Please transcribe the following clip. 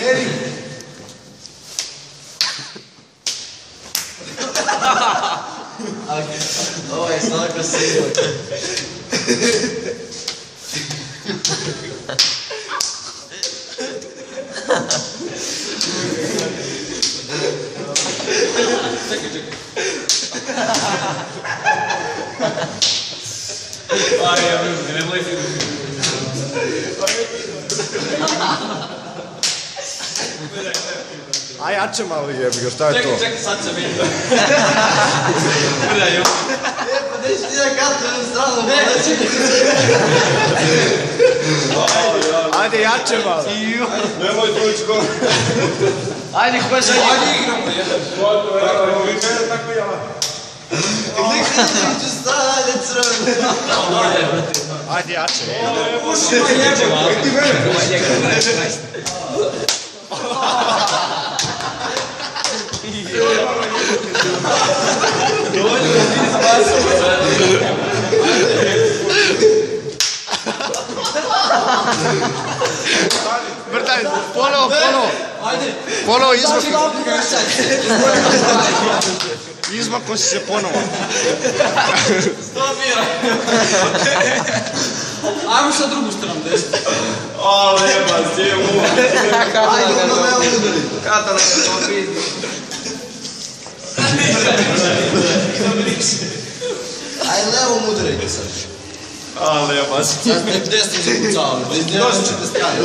Eri! Ovo je svako sivo. A jače malo jebi ga, šta je to? Čekaj, sad se vidi. Pa neću ti da kartu jednu stranu, pa neću. Ajde jače malo. Nemoj tući go. Ajde, ko sad igramo? Tako ja. Neću stranu, ajde crveno. Ajde jače. Pušimo jebe. Vrtaj, ponovo. Ajde. Ponovo Znači lampu gašaj. izmako si se ponovo. Stopira. Ajmo sa drugu stranu, desno. Ale jeba, sjemu. Ajde, ono me udari. Katana ga to pizdi. Ajde, levom udarajte sad. Ale jeba, sjemu. Sad desno zakucavamo, da izgledamo ćete strane.